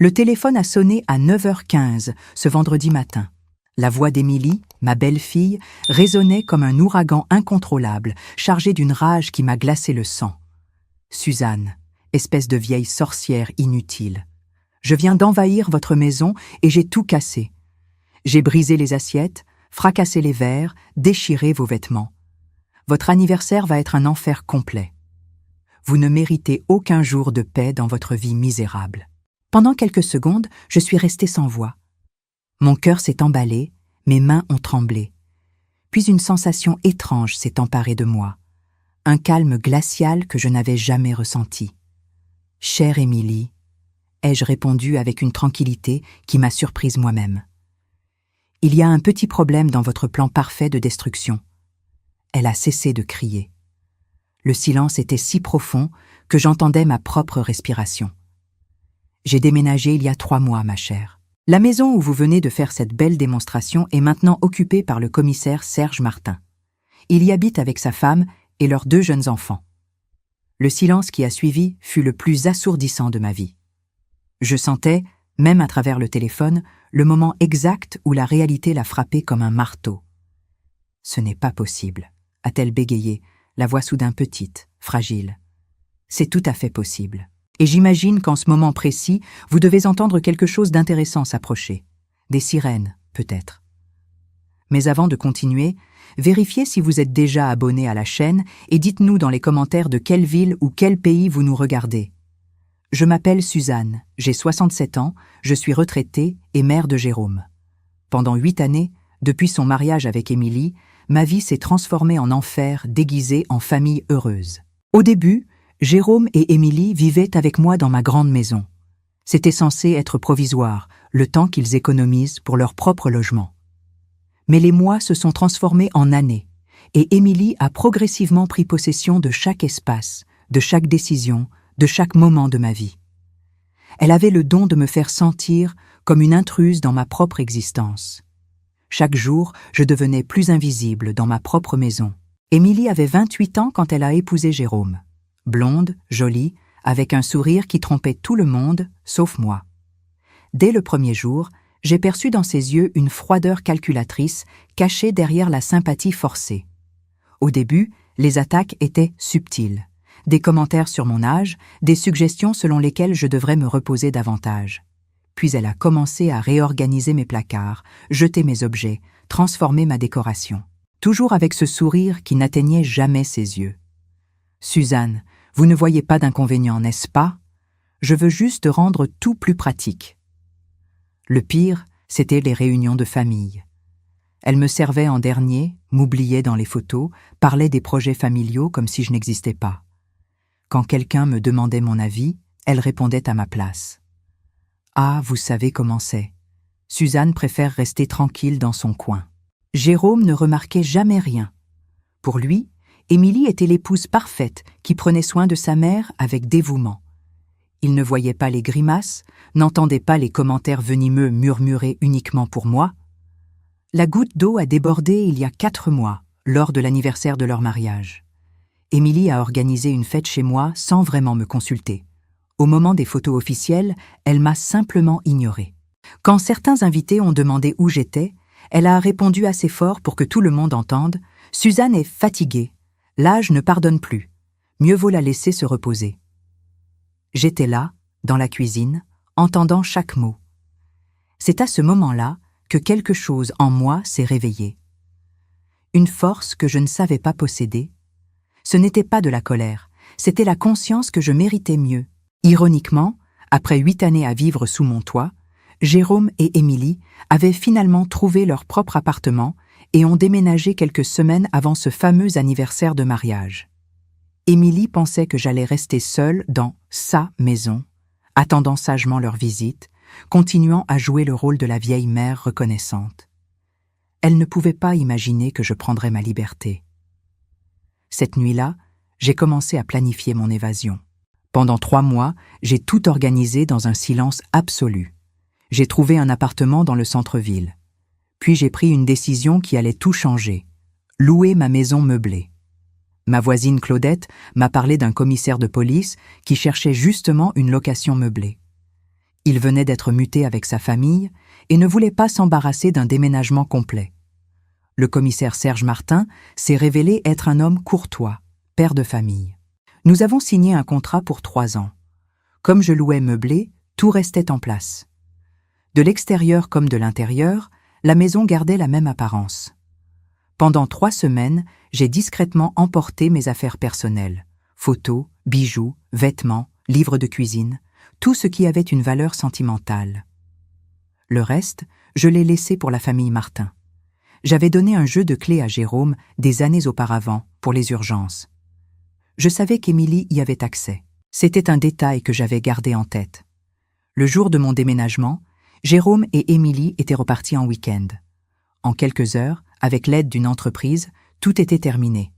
Le téléphone a sonné à 9h15 ce vendredi matin. La voix d'Émilie, ma belle-fille, résonnait comme un ouragan incontrôlable, chargé d'une rage qui m'a glacé le sang. « Suzanne, espèce de vieille sorcière inutile. Je viens d'envahir votre maison et j'ai tout cassé. J'ai brisé les assiettes, fracassé les verres, déchiré vos vêtements. Votre anniversaire va être un enfer complet. Vous ne méritez aucun jour de paix dans votre vie misérable. » Pendant quelques secondes, je suis restée sans voix. Mon cœur s'est emballé, mes mains ont tremblé. Puis une sensation étrange s'est emparée de moi, un calme glacial que je n'avais jamais ressenti. « Chère Émilie », ai-je répondu avec une tranquillité qui m'a surprise moi-même. « Il y a un petit problème dans votre plan parfait de destruction. » Elle a cessé de crier. Le silence était si profond que j'entendais ma propre respiration. J'ai déménagé il y a 3 mois, ma chère. La maison où vous venez de faire cette belle démonstration est maintenant occupée par le commissaire Serge Martin. Il y habite avec sa femme et leurs 2 jeunes enfants. Le silence qui a suivi fut le plus assourdissant de ma vie. Je sentais, même à travers le téléphone, le moment exact où la réalité l'a frappé comme un marteau. « Ce n'est pas possible », a-t-elle bégayé, la voix soudain petite, fragile. « C'est tout à fait possible. Et j'imagine qu'en ce moment précis, vous devez entendre quelque chose d'intéressant s'approcher. Des sirènes, peut-être. Mais avant de continuer, vérifiez si vous êtes déjà abonné à la chaîne et dites-nous dans les commentaires de quelle ville ou quel pays vous nous regardez. Je m'appelle Suzanne, j'ai 67 ans, je suis retraitée et mère de Jérôme. Pendant 8 années, depuis son mariage avec Émilie, ma vie s'est transformée en enfer déguisé en famille heureuse. Au début, Jérôme et Émilie vivaient avec moi dans ma grande maison. C'était censé être provisoire, le temps qu'ils économisent pour leur propre logement. Mais les mois se sont transformés en années, et Émilie a progressivement pris possession de chaque espace, de chaque décision, de chaque moment de ma vie. Elle avait le don de me faire sentir comme une intruse dans ma propre existence. Chaque jour, je devenais plus invisible dans ma propre maison. Émilie avait 28 ans quand elle a épousé Jérôme. Blonde, jolie, avec un sourire qui trompait tout le monde, sauf moi. Dès le premier jour, j'ai perçu dans ses yeux une froideur calculatrice cachée derrière la sympathie forcée. Au début, les attaques étaient subtiles. Des commentaires sur mon âge, des suggestions selon lesquelles je devrais me reposer davantage. Puis elle a commencé à réorganiser mes placards, jeter mes objets, transformer ma décoration. Toujours avec ce sourire qui n'atteignait jamais ses yeux. « Suzanne, vous ne voyez pas d'inconvénient, n'est-ce pas? Je veux juste rendre tout plus pratique. » Le pire, c'était les réunions de famille. Elle me servait en dernier, m'oubliait dans les photos, parlait des projets familiaux comme si je n'existais pas. Quand quelqu'un me demandait mon avis, elle répondait à ma place. « Ah, vous savez comment c'est. Suzanne préfère rester tranquille dans son coin. » Jérôme ne remarquait jamais rien. Pour lui, Émilie était l'épouse parfaite qui prenait soin de sa mère avec dévouement. Il ne voyait pas les grimaces, n'entendait pas les commentaires venimeux murmurés uniquement pour moi. La goutte d'eau a débordé il y a 4 mois, lors de l'anniversaire de leur mariage. Émilie a organisé une fête chez moi sans vraiment me consulter. Au moment des photos officielles, elle m'a simplement ignorée. Quand certains invités ont demandé où j'étais, elle a répondu assez fort pour que tout le monde entende « Suzanne est fatiguée. L'âge ne pardonne plus. Mieux vaut la laisser se reposer. » J'étais là, dans la cuisine, entendant chaque mot. C'est à ce moment-là que quelque chose en moi s'est réveillé. Une force que je ne savais pas posséder. Ce n'était pas de la colère, c'était la conscience que je méritais mieux. Ironiquement, après 8 années à vivre sous mon toit, Jérôme et Émilie avaient finalement trouvé leur propre appartement et ont déménagé quelques semaines avant ce fameux anniversaire de mariage. Émilie pensait que j'allais rester seule dans sa maison, attendant sagement leur visite, continuant à jouer le rôle de la vieille mère reconnaissante. Elle ne pouvait pas imaginer que je prendrais ma liberté. Cette nuit-là, j'ai commencé à planifier mon évasion. Pendant 3 mois, j'ai tout organisé dans un silence absolu. J'ai trouvé un appartement dans le centre-ville. Puis j'ai pris une décision qui allait tout changer, louer ma maison meublée. Ma voisine Claudette m'a parlé d'un commissaire de police qui cherchait justement une location meublée. Il venait d'être muté avec sa famille et ne voulait pas s'embarrasser d'un déménagement complet. Le commissaire Serge Martin s'est révélé être un homme courtois, père de famille. Nous avons signé un contrat pour 3 ans. Comme je louais meublé, tout restait en place. De l'extérieur comme de l'intérieur, la maison gardait la même apparence. Pendant 3 semaines, j'ai discrètement emporté mes affaires personnelles, photos, bijoux, vêtements, livres de cuisine, tout ce qui avait une valeur sentimentale. Le reste, je l'ai laissé pour la famille Martin. J'avais donné un jeu de clés à Jérôme des années auparavant, pour les urgences. Je savais qu'Émilie y avait accès. C'était un détail que j'avais gardé en tête. Le jour de mon déménagement, Jérôme et Émilie étaient repartis en week-end. En quelques heures, avec l'aide d'une entreprise, tout était terminé.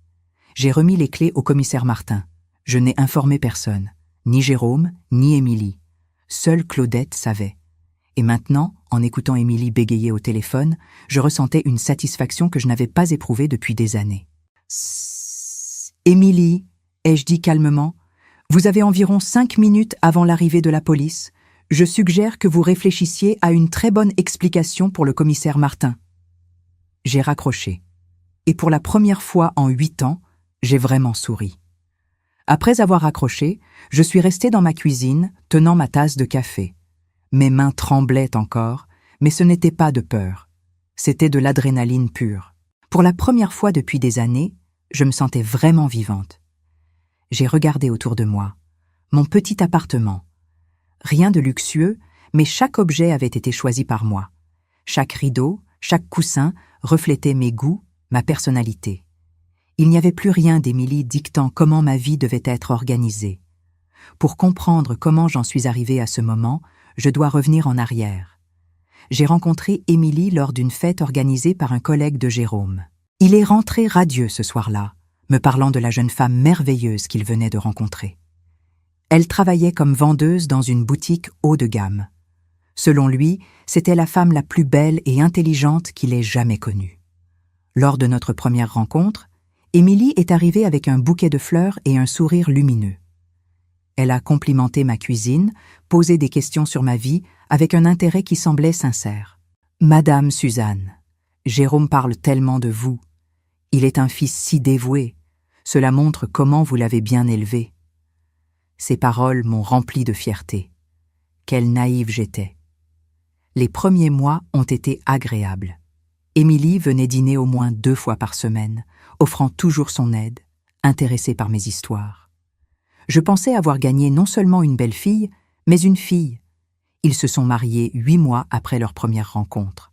J'ai remis les clés au commissaire Martin. Je n'ai informé personne, ni Jérôme, ni Émilie. Seule Claudette savait. Et maintenant, en écoutant Émilie bégayer au téléphone, je ressentais une satisfaction que je n'avais pas éprouvée depuis des années. « Émilie » ai-je dit calmement, « vous avez environ 5 minutes avant l'arrivée de la police. Je suggère que vous réfléchissiez à une très bonne explication pour le commissaire Martin. » J'ai raccroché. Et pour la première fois en 8 ans, j'ai vraiment souri. Après avoir raccroché, je suis resté dans ma cuisine, tenant ma tasse de café. Mes mains tremblaient encore, mais ce n'était pas de peur. C'était de l'adrénaline pure. Pour la première fois depuis des années, je me sentais vraiment vivante. J'ai regardé autour de moi. Mon petit appartement. Rien de luxueux, mais chaque objet avait été choisi par moi. Chaque rideau, chaque coussin reflétait mes goûts, ma personnalité. Il n'y avait plus rien d'Émilie dictant comment ma vie devait être organisée. Pour comprendre comment j'en suis arrivée à ce moment, je dois revenir en arrière. J'ai rencontré Émilie lors d'une fête organisée par un collègue de Jérôme. Il est rentré radieux ce soir-là, me parlant de la jeune femme merveilleuse qu'il venait de rencontrer. Elle travaillait comme vendeuse dans une boutique haut de gamme. Selon lui, c'était la femme la plus belle et intelligente qu'il ait jamais connue. Lors de notre première rencontre, Émilie est arrivée avec un bouquet de fleurs et un sourire lumineux. Elle a complimenté ma cuisine, posé des questions sur ma vie avec un intérêt qui semblait sincère. « Madame Suzanne, Jérôme parle tellement de vous. Il est un fils si dévoué. Cela montre comment vous l'avez bien élevé. » Ces paroles m'ont rempli de fierté. Quelle naïve j'étais. Les premiers mois ont été agréables. Émilie venait dîner au moins 2 fois par semaine, offrant toujours son aide, intéressée par mes histoires. Je pensais avoir gagné non seulement une belle fille, mais une fille. Ils se sont mariés 8 mois après leur première rencontre.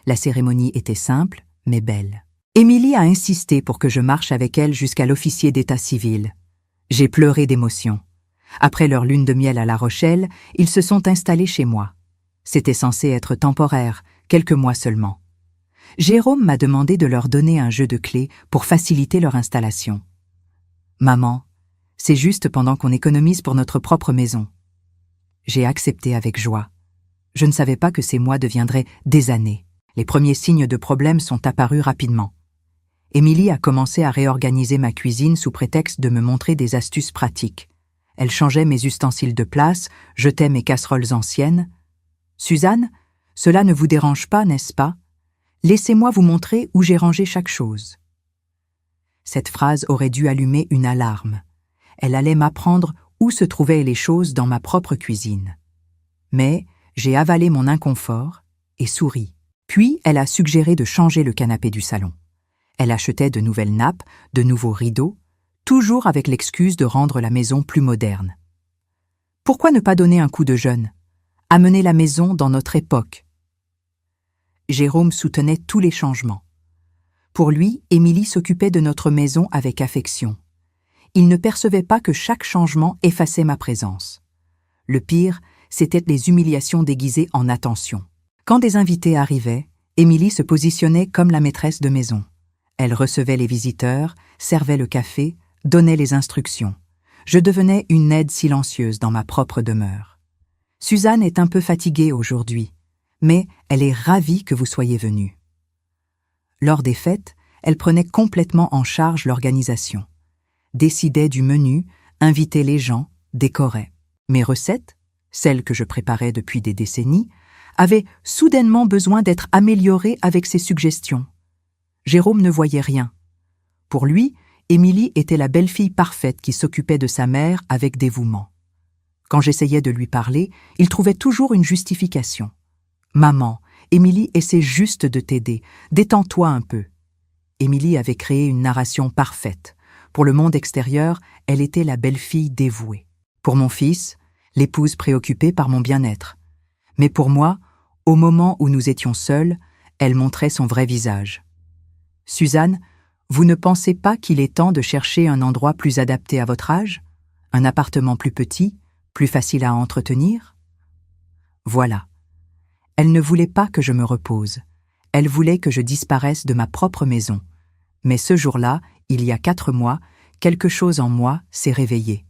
La cérémonie était simple, mais belle. Émilie a insisté pour que je marche avec elle jusqu'à l'officier d'état civil. J'ai pleuré d'émotion. Après leur lune de miel à La Rochelle, ils se sont installés chez moi. C'était censé être temporaire, quelques mois seulement. Jérôme m'a demandé de leur donner un jeu de clés pour faciliter leur installation. « Maman, c'est juste pendant qu'on économise pour notre propre maison. » J'ai accepté avec joie. Je ne savais pas que ces mois deviendraient des années. Les premiers signes de problème sont apparus rapidement. Émilie a commencé à réorganiser ma cuisine sous prétexte de me montrer des astuces pratiques. Elle changeait mes ustensiles de place, jetait mes casseroles anciennes. « Suzanne, cela ne vous dérange pas, n'est-ce pas ? Laissez-moi vous montrer où j'ai rangé chaque chose. » Cette phrase aurait dû allumer une alarme. Elle allait m'apprendre où se trouvaient les choses dans ma propre cuisine. Mais j'ai avalé mon inconfort et souri. Puis elle a suggéré de changer le canapé du salon. Elle achetait de nouvelles nappes, de nouveaux rideaux, toujours avec l'excuse de rendre la maison plus moderne. Pourquoi ne pas donner un coup de jeune? Amener la maison dans notre époque. Jérôme soutenait tous les changements. Pour lui, Émilie s'occupait de notre maison avec affection. Il ne percevait pas que chaque changement effaçait ma présence. Le pire, c'était les humiliations déguisées en attention. Quand des invités arrivaient, Émilie se positionnait comme la maîtresse de maison. Elle recevait les visiteurs, servait le café, donnait les instructions. Je devenais une aide silencieuse dans ma propre demeure. Suzanne est un peu fatiguée aujourd'hui, mais elle est ravie que vous soyez venue. Lors des fêtes, elle prenait complètement en charge l'organisation. Décidait du menu, invitait les gens, décorait. Mes recettes, celle que je préparais depuis des décennies, avait soudainement besoin d'être améliorée avec ses suggestions. Jérôme ne voyait rien. Pour lui, Émilie était la belle-fille parfaite qui s'occupait de sa mère avec dévouement. Quand j'essayais de lui parler, il trouvait toujours une justification. « Maman, Émilie essaie juste de t'aider. Détends-toi un peu. » Émilie avait créé une narration parfaite. Pour le monde extérieur, elle était la belle-fille dévouée. Pour mon fils, l'épouse préoccupée par mon bien-être. Mais pour moi, au moment où nous étions seuls, elle montrait son vrai visage. « Suzanne, vous ne pensez pas qu'il est temps de chercher un endroit plus adapté à votre âge? Un appartement plus petit, plus facile à entretenir ?» Voilà. Elle ne voulait pas que je me repose. Elle voulait que je disparaisse de ma propre maison. Mais ce jour-là, il y a 4 mois, quelque chose en moi s'est réveillé.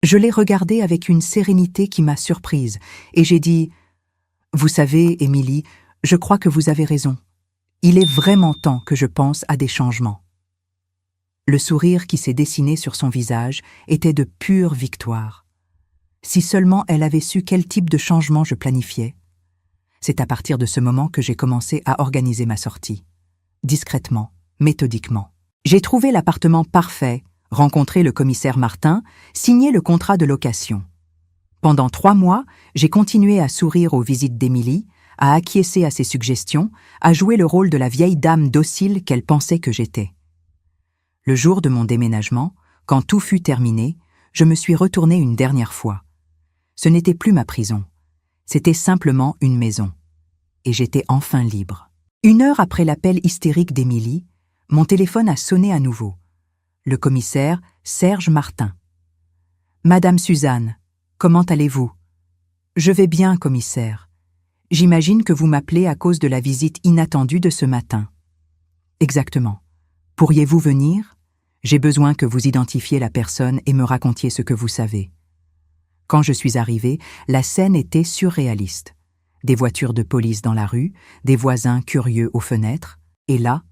Je l'ai regardée avec une sérénité qui m'a surprise, et j'ai dit « Vous savez, Émilie, je crois que vous avez raison. Il est vraiment temps que je pense à des changements. » Le sourire qui s'est dessiné sur son visage était de pure victoire. Si seulement elle avait su quel type de changement je planifiais. C'est à partir de ce moment que j'ai commencé à organiser ma sortie. Discrètement, méthodiquement. J'ai trouvé l'appartement parfait, rencontré le commissaire Martin, signé le contrat de location. Pendant 3 mois, j'ai continué à sourire aux visites d'Émilie, à acquiescer à ses suggestions, à jouer le rôle de la vieille dame docile qu'elle pensait que j'étais. Le jour de mon déménagement, quand tout fut terminé, je me suis retournée une dernière fois. Ce n'était plus ma prison. C'était simplement une maison. Et j'étais enfin libre. 1 heure après l'appel hystérique d'Émilie, mon téléphone a sonné à nouveau. Le commissaire Serge Martin. « Madame Suzanne, comment allez-vous ? » « Je vais bien, commissaire. J'imagine que vous m'appelez à cause de la visite inattendue de ce matin. » « Exactement. Pourriez-vous venir ? J'ai besoin que vous identifiez la personne et me racontiez ce que vous savez. » Quand je suis arrivée, la scène était surréaliste. Des voitures de police dans la rue, des voisins curieux aux fenêtres, et là,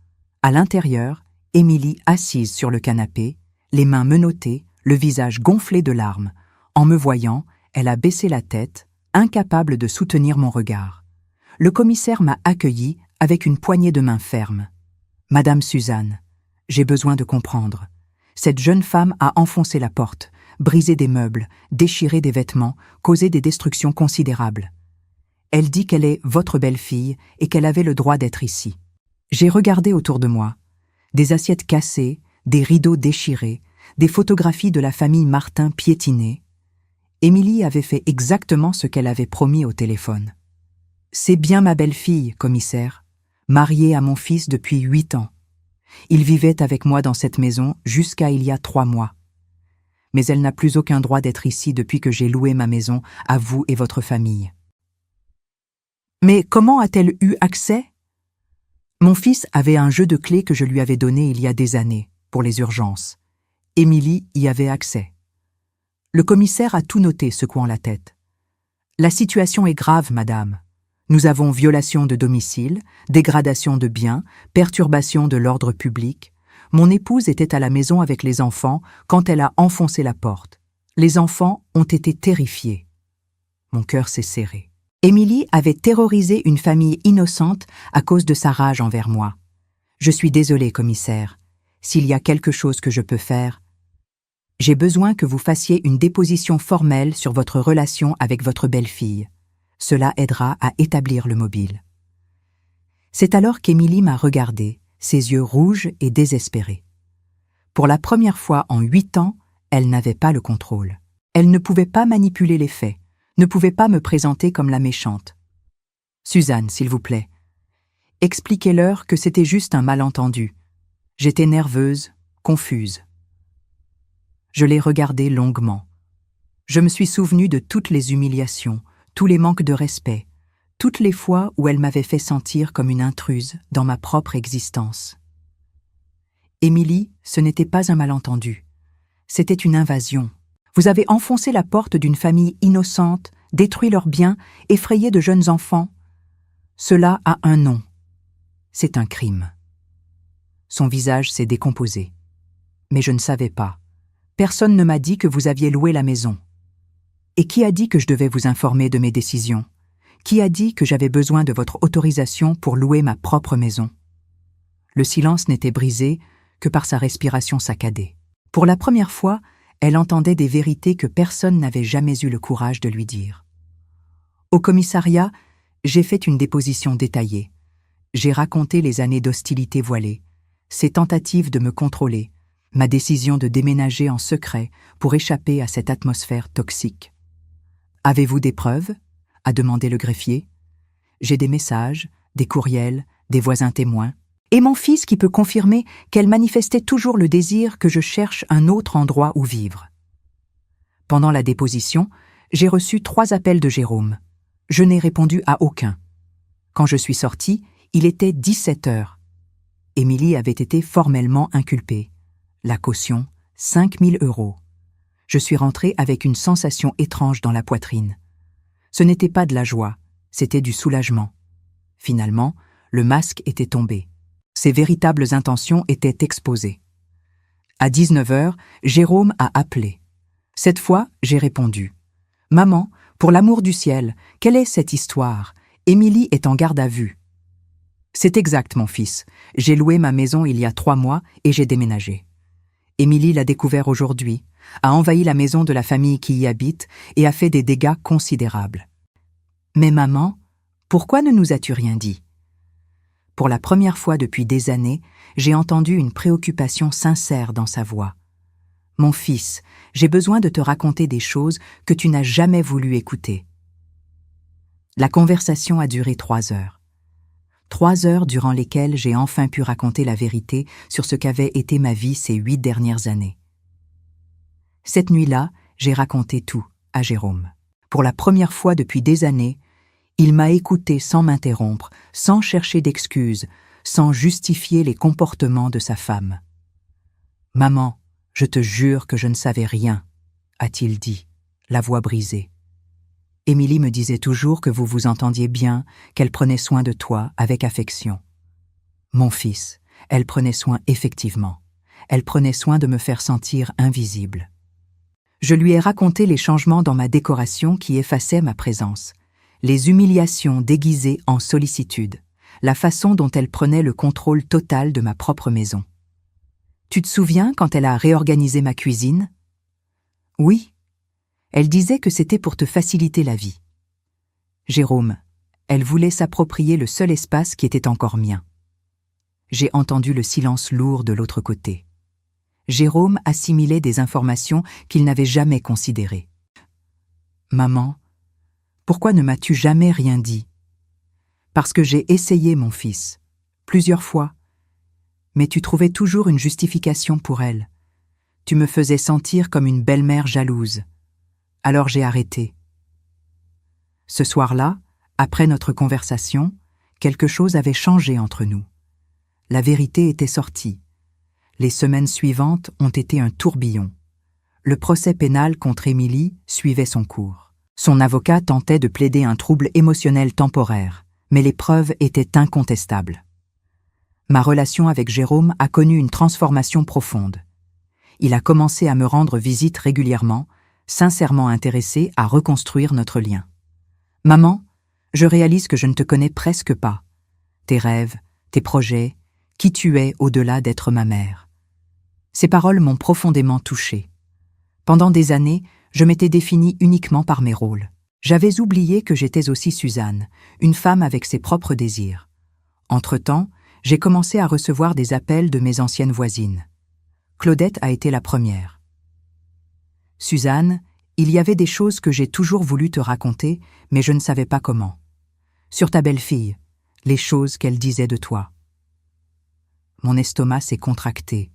à l'intérieur, Émilie assise sur le canapé, les mains menottées, le visage gonflé de larmes. En me voyant, elle a baissé la tête, incapable de soutenir mon regard. Le commissaire m'a accueillie avec une poignée de main ferme. « Madame Suzanne, j'ai besoin de comprendre. Cette jeune femme a enfoncé la porte, brisé des meubles, déchiré des vêtements, causé des destructions considérables. Elle dit qu'elle est votre belle-fille et qu'elle avait le droit d'être ici. » J'ai regardé autour de moi. Des assiettes cassées, des rideaux déchirés, des photographies de la famille Martin piétinées. Émilie avait fait exactement ce qu'elle avait promis au téléphone. « C'est bien ma belle-fille, commissaire, mariée à mon fils depuis 8 ans. Il vivait avec moi dans cette maison jusqu'à il y a 3 mois. Mais elle n'a plus aucun droit d'être ici depuis que j'ai loué ma maison à vous et votre famille. » « Mais comment a-t-elle eu accès ? » Mon fils avait un jeu de clés que je lui avais donné il y a des années, pour les urgences. Émilie y avait accès. Le commissaire a tout noté, secouant la tête. « La situation est grave, madame. Nous avons violation de domicile, dégradation de biens, perturbation de l'ordre public. Mon épouse était à la maison avec les enfants quand elle a enfoncé la porte. Les enfants ont été terrifiés. » Mon cœur s'est serré. Émilie avait terrorisé une famille innocente à cause de sa rage envers moi. Je suis désolée, commissaire. S'il y a quelque chose que je peux faire, j'ai besoin que vous fassiez une déposition formelle sur votre relation avec votre belle-fille. Cela aidera à établir le mobile. C'est alors qu'Émilie m'a regardée, ses yeux rouges et désespérés. Pour la première fois en 8 ans, elle n'avait pas le contrôle. Elle ne pouvait pas manipuler les faits, ne pouvait pas me présenter comme la méchante. « Suzanne, s'il vous plaît, expliquez-leur que c'était juste un malentendu. J'étais nerveuse, confuse. » Je l'ai regardée longuement. Je me suis souvenue de toutes les humiliations, tous les manques de respect, toutes les fois où elle m'avait fait sentir comme une intruse dans ma propre existence. Émilie, ce n'était pas un malentendu. C'était une invasion. Vous avez enfoncé la porte d'une famille innocente, détruit leurs biens, effrayé de jeunes enfants. Cela a un nom. C'est un crime. Son visage s'est décomposé. Mais je ne savais pas. Personne ne m'a dit que vous aviez loué la maison. Et qui a dit que je devais vous informer de mes décisions? Qui a dit que j'avais besoin de votre autorisation pour louer ma propre maison? Le silence n'était brisé que par sa respiration saccadée. Pour la première fois, elle entendait des vérités que personne n'avait jamais eu le courage de lui dire. Au commissariat, j'ai fait une déposition détaillée. J'ai raconté les années d'hostilité voilée, ses tentatives de me contrôler, ma décision de déménager en secret pour échapper à cette atmosphère toxique. « Avez-vous des preuves ?» a demandé le greffier. « J'ai des messages, des courriels, des voisins témoins, et mon fils qui peut confirmer qu'elle manifestait toujours le désir que je cherche un autre endroit où vivre. » Pendant la déposition, j'ai reçu 3 appels de Jérôme. Je n'ai répondu à aucun. Quand je suis sortie, il était 17 heures. Émilie avait été formellement inculpée. La caution, 5 000 €. Je suis rentrée avec une sensation étrange dans la poitrine. Ce n'était pas de la joie, c'était du soulagement. Finalement, le masque était tombé. Ses véritables intentions étaient exposées. À 19 heures, Jérôme a appelé. Cette fois, j'ai répondu. « Maman, pour l'amour du ciel, quelle est cette histoire? Émilie est en garde à vue. » « C'est exact, mon fils. J'ai loué ma maison il y a 3 mois et j'ai déménagé. Émilie l'a découvert aujourd'hui, a envahi la maison de la famille qui y habite et a fait des dégâts considérables. Mais maman, pourquoi ne nous as-tu rien dit? Pour la première fois depuis des années, j'ai entendu une préoccupation sincère dans sa voix. Mon fils, j'ai besoin de te raconter des choses que tu n'as jamais voulu écouter. La conversation a duré 3 heures. 3 heures durant lesquelles j'ai enfin pu raconter la vérité sur ce qu'avait été ma vie ces 8 dernières années. Cette nuit-là, j'ai raconté tout à Jérôme. Pour la première fois depuis des années, il m'a écouté sans m'interrompre, sans chercher d'excuses, sans justifier les comportements de sa femme. « Maman, je te jure que je ne savais rien, » a-t-il dit, la voix brisée. Émilie me disait toujours que vous vous entendiez bien, qu'elle prenait soin de toi avec affection. Mon fils, elle prenait soin effectivement. Elle prenait soin de me faire sentir invisible. Je lui ai raconté les changements dans ma décoration qui effaçaient ma présence, les humiliations déguisées en sollicitude, la façon dont elle prenait le contrôle total de ma propre maison. Tu te souviens quand elle a réorganisé ma cuisine? Oui. Elle disait que c'était pour te faciliter la vie. Jérôme, elle voulait s'approprier le seul espace qui était encore mien. J'ai entendu le silence lourd de l'autre côté. Jérôme assimilait des informations qu'il n'avait jamais considérées. Maman, pourquoi ne m'as-tu jamais rien dit? Parce que j'ai essayé, mon fils, plusieurs fois. Mais tu trouvais toujours une justification pour elle. Tu me faisais sentir comme une belle-mère jalouse. Alors j'ai arrêté. Ce soir-là, après notre conversation, quelque chose avait changé entre nous. La vérité était sortie. Les semaines suivantes ont été un tourbillon. Le procès pénal contre Émilie suivait son cours. Son avocat tentait de plaider un trouble émotionnel temporaire, mais les preuves étaient incontestables. Ma relation avec Jérôme a connu une transformation profonde. Il a commencé à me rendre visite régulièrement, sincèrement intéressé à reconstruire notre lien. « Maman, je réalise que je ne te connais presque pas. Tes rêves, tes projets, qui tu es au-delà d'être ma mère. » Ces paroles m'ont profondément touchée. Pendant des années, je m'étais définie uniquement par mes rôles. J'avais oublié que j'étais aussi Suzanne, une femme avec ses propres désirs. Entre-temps, j'ai commencé à recevoir des appels de mes anciennes voisines. Claudette a été la première. Suzanne, il y avait des choses que j'ai toujours voulu te raconter, mais je ne savais pas comment. Sur ta belle-fille, les choses qu'elle disait de toi. Mon estomac s'est contracté.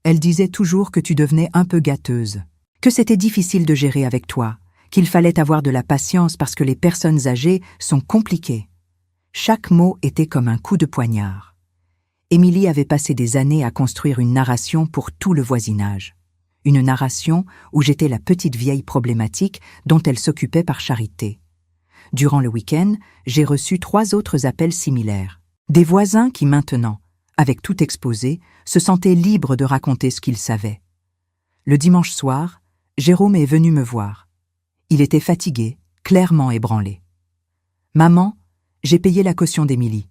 Elle disait toujours que tu devenais un peu gâteuse, que c'était difficile de gérer avec toi, qu'il fallait avoir de la patience parce que les personnes âgées sont compliquées. Chaque mot était comme un coup de poignard. Émilie avait passé des années à construire une narration pour tout le voisinage. Une narration où j'étais la petite vieille problématique dont elle s'occupait par charité. Durant le week-end, j'ai reçu 3 autres appels similaires. Des voisins qui maintenant, avec tout exposé, se sentaient libres de raconter ce qu'ils savaient. Le dimanche soir, Jérôme est venu me voir. Il était fatigué, clairement ébranlé. « Maman, j'ai payé la caution d'Émilie.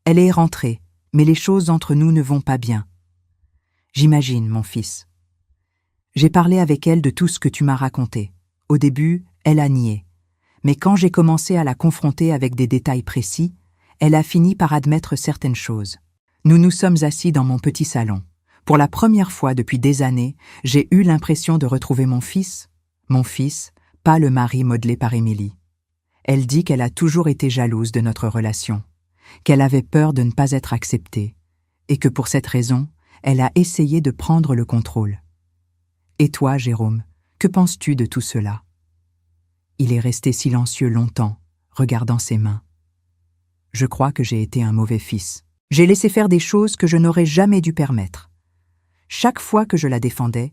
Elle est rentrée, mais les choses entre nous ne vont pas bien. »« J'imagine, mon fils. J'ai parlé avec elle de tout ce que tu m'as raconté. Au début, elle a nié. Mais quand j'ai commencé à la confronter avec des détails précis, elle a fini par admettre certaines choses. Nous nous sommes assis dans mon petit salon. Pour la première fois depuis des années, j'ai eu l'impression de retrouver mon fils, pas le mari modelé par Émilie. Elle dit qu'elle a toujours été jalouse de notre relation, qu'elle avait peur de ne pas être acceptée, et que pour cette raison, elle a essayé de prendre le contrôle. Et toi, Jérôme, que penses-tu de tout cela ? Il est resté silencieux longtemps, regardant ses mains. Je crois que j'ai été un mauvais fils. J'ai laissé faire des choses que je n'aurais jamais dû permettre. Chaque fois que je la défendais,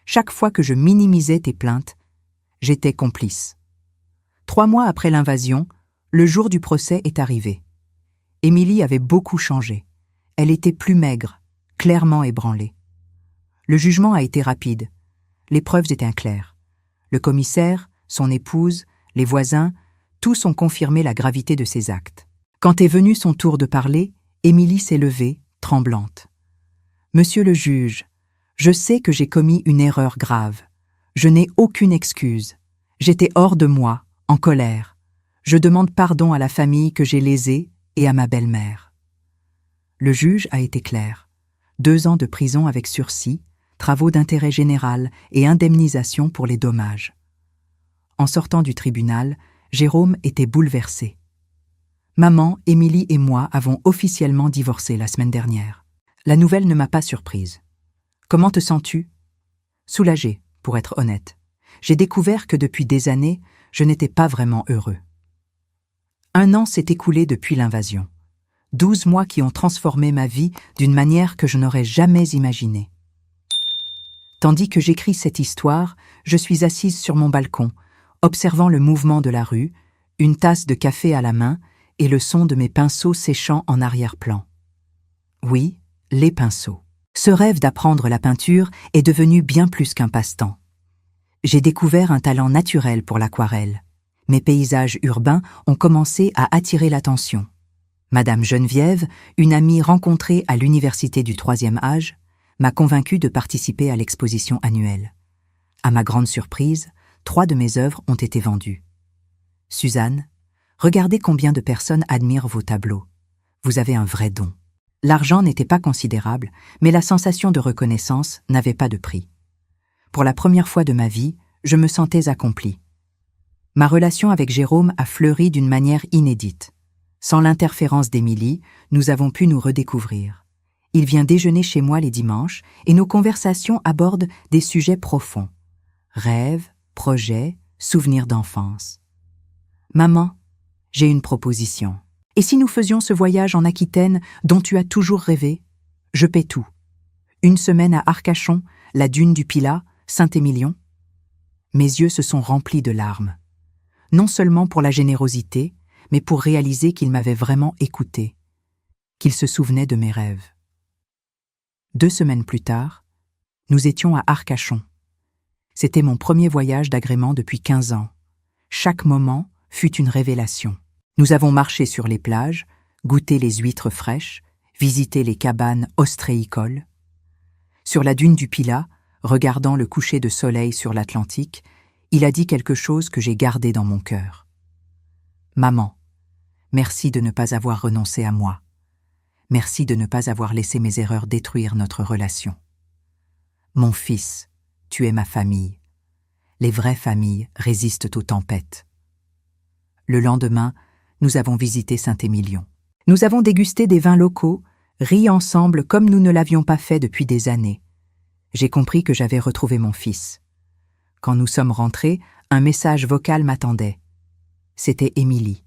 chaque fois que je minimisais tes plaintes, j'étais complice. 3 mois après l'invasion, le jour du procès est arrivé. Émilie avait beaucoup changé. Elle était plus maigre, clairement ébranlée. Le jugement a été rapide. Les preuves étaient claires. Le commissaire, son épouse, les voisins, tous ont confirmé la gravité de ses actes. Quand est venu son tour de parler, Émilie s'est levée, tremblante. « Monsieur le juge, je sais que j'ai commis une erreur grave. Je n'ai aucune excuse. J'étais hors de moi, en colère. Je demande pardon à la famille que j'ai lésée et à ma belle-mère. » Le juge a été clair. 2 ans de prison avec sursis, travaux d'intérêt général et indemnisation pour les dommages. En sortant du tribunal, Jérôme était bouleversé. Maman, Émilie et moi avons officiellement divorcé la semaine dernière. La nouvelle ne m'a pas surprise. Comment te sens-tu ? Soulagée, pour être honnête. J'ai découvert que depuis des années, je n'étais pas vraiment heureux. 1 an s'est écoulé depuis l'invasion. 12 mois qui ont transformé ma vie d'une manière que je n'aurais jamais imaginée. Tandis que j'écris cette histoire, je suis assise sur mon balcon, observant le mouvement de la rue, une tasse de café à la main et le son de mes pinceaux séchant en arrière-plan. Oui, les pinceaux. Ce rêve d'apprendre la peinture est devenu bien plus qu'un passe-temps. J'ai découvert un talent naturel pour l'aquarelle. Mes paysages urbains ont commencé à attirer l'attention. Madame Geneviève, une amie rencontrée à l'université du 3e âge, m'a convaincue de participer à l'exposition annuelle. À ma grande surprise, 3 de mes œuvres ont été vendues. Suzanne, regardez combien de personnes admirent vos tableaux. Vous avez un vrai don. L'argent n'était pas considérable, mais la sensation de reconnaissance n'avait pas de prix. Pour la première fois de ma vie, je me sentais accomplie. Ma relation avec Jérôme a fleuri d'une manière inédite. Sans l'interférence d'Émilie, nous avons pu nous redécouvrir. Il vient déjeuner chez moi les dimanches et nos conversations abordent des sujets profonds. Rêves, projets, souvenirs d'enfance. Maman, j'ai une proposition. Et si nous faisions ce voyage en Aquitaine dont tu as toujours rêvé ? Je paie tout. 1 semaine à Arcachon, la dune du Pilat, Saint-Émilion. Mes yeux se sont remplis de larmes. Non seulement pour la générosité, mais pour réaliser qu'il m'avait vraiment écouté, qu'il se souvenait de mes rêves. 2 semaines plus tard, nous étions à Arcachon. C'était mon premier voyage d'agrément depuis 15 ans. Chaque moment fut une révélation. Nous avons marché sur les plages, goûté les huîtres fraîches, visité les cabanes ostréicoles. Sur la dune du Pilat, regardant le coucher de soleil sur l'Atlantique, il a dit quelque chose que j'ai gardé dans mon cœur. « Maman, merci de ne pas avoir renoncé à moi. Merci de ne pas avoir laissé mes erreurs détruire notre relation. Mon fils, tu es ma famille. Les vraies familles résistent aux tempêtes. » Le lendemain, nous avons visité Saint-Émilion. Nous avons dégusté des vins locaux, ri ensemble comme nous ne l'avions pas fait depuis des années. J'ai compris que j'avais retrouvé mon fils. Quand nous sommes rentrés, un message vocal m'attendait. C'était Émilie.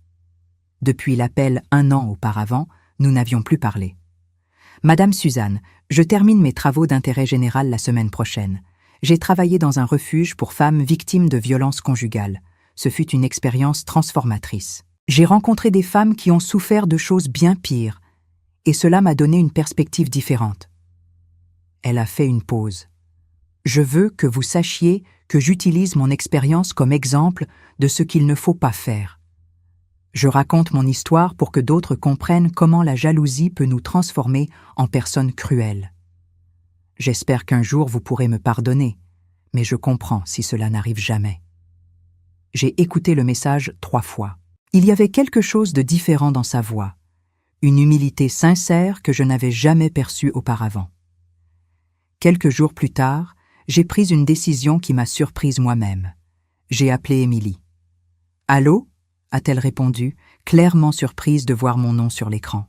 Depuis l'appel 1 an auparavant, nous n'avions plus parlé. « Madame Suzanne, je termine mes travaux d'intérêt général la semaine prochaine. J'ai travaillé dans un refuge pour femmes victimes de violences conjugales. Ce fut une expérience transformatrice. J'ai rencontré des femmes qui ont souffert de choses bien pires, et cela m'a donné une perspective différente. » Elle a fait une pause. « Je veux que vous sachiez que j'utilise mon expérience comme exemple de ce qu'il ne faut pas faire. Je raconte mon histoire pour que d'autres comprennent comment la jalousie peut nous transformer en personnes cruelles. J'espère qu'un jour vous pourrez me pardonner, mais je comprends si cela n'arrive jamais. J'ai écouté le message 3 fois. Il y avait quelque chose de différent dans sa voix, une humilité sincère que je n'avais jamais perçue auparavant. Quelques jours plus tard, j'ai pris une décision qui m'a surprise moi-même. J'ai appelé Émilie. « Allô ?» a-t-elle répondu, clairement surprise de voir mon nom sur l'écran.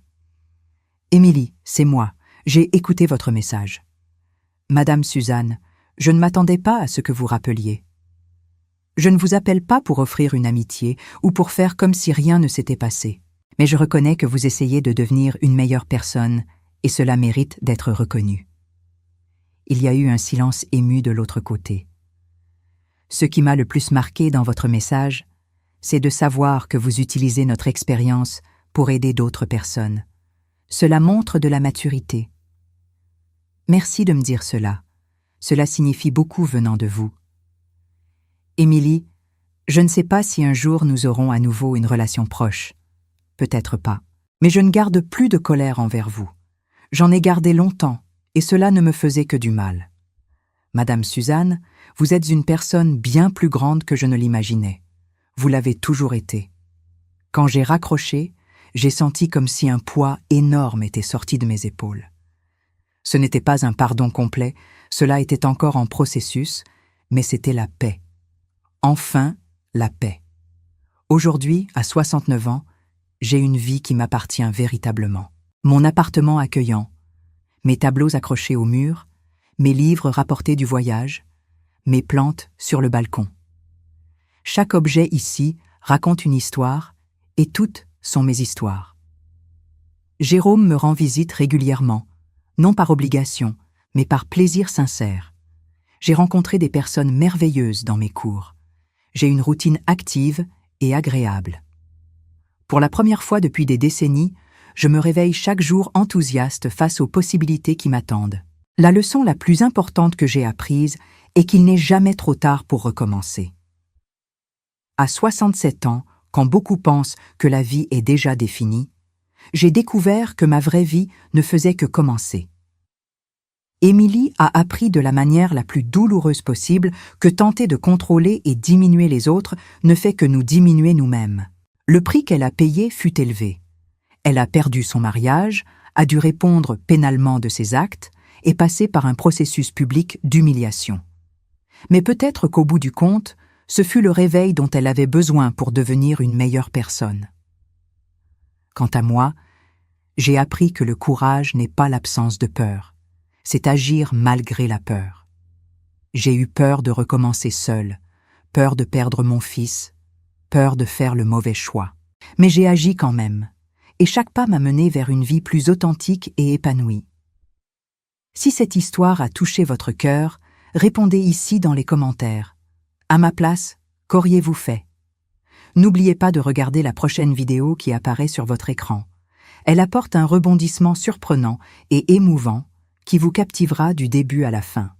« Émilie, c'est moi. J'ai écouté votre message. »« Madame Suzanne, je ne m'attendais pas à ce que vous rappeliez. Je ne vous appelle pas pour offrir une amitié ou pour faire comme si rien ne s'était passé. Mais je reconnais que vous essayez de devenir une meilleure personne et cela mérite d'être reconnu. » Il y a eu un silence ému de l'autre côté. Ce qui m'a le plus marqué dans votre message, c'est de savoir que vous utilisez notre expérience pour aider d'autres personnes. Cela montre de la maturité. Merci de me dire cela. Cela signifie beaucoup venant de vous. Émilie, je ne sais pas si un jour nous aurons à nouveau une relation proche. Peut-être pas. Mais je ne garde plus de colère envers vous. J'en ai gardé longtemps, et cela ne me faisait que du mal. Madame Suzanne, vous êtes une personne bien plus grande que je ne l'imaginais. Vous l'avez toujours été. Quand j'ai raccroché, j'ai senti comme si un poids énorme était sorti de mes épaules. Ce n'était pas un pardon complet, cela était encore en processus, mais c'était la paix. Enfin, la paix. Aujourd'hui, à 69 ans, j'ai une vie qui m'appartient véritablement. Mon appartement accueillant, mes tableaux accrochés au mur, mes livres rapportés du voyage, mes plantes sur le balcon. Chaque objet ici raconte une histoire et toutes sont mes histoires. Jérôme me rend visite régulièrement, non par obligation, mais par plaisir sincère. J'ai rencontré des personnes merveilleuses dans mes cours. J'ai une routine active et agréable. Pour la première fois depuis des décennies, je me réveille chaque jour enthousiaste face aux possibilités qui m'attendent. La leçon la plus importante que j'ai apprise est qu'il n'est jamais trop tard pour recommencer. À 67 ans, quand beaucoup pensent que la vie est déjà définie, j'ai découvert que ma vraie vie ne faisait que commencer. Émilie a appris de la manière la plus douloureuse possible que tenter de contrôler et diminuer les autres ne fait que nous diminuer nous-mêmes. Le prix qu'elle a payé fut élevé. Elle a perdu son mariage, a dû répondre pénalement de ses actes et passer par un processus public d'humiliation. Mais peut-être qu'au bout du compte, ce fut le réveil dont elle avait besoin pour devenir une meilleure personne. Quant à moi, j'ai appris que le courage n'est pas l'absence de peur, c'est agir malgré la peur. J'ai eu peur de recommencer seule, peur de perdre mon fils, peur de faire le mauvais choix. Mais j'ai agi quand même, et chaque pas m'a mené vers une vie plus authentique et épanouie. Si cette histoire a touché votre cœur, répondez ici dans les commentaires. À ma place, qu'auriez-vous fait? N'oubliez pas de regarder la prochaine vidéo qui apparaît sur votre écran. Elle apporte un rebondissement surprenant et émouvant qui vous captivera du début à la fin.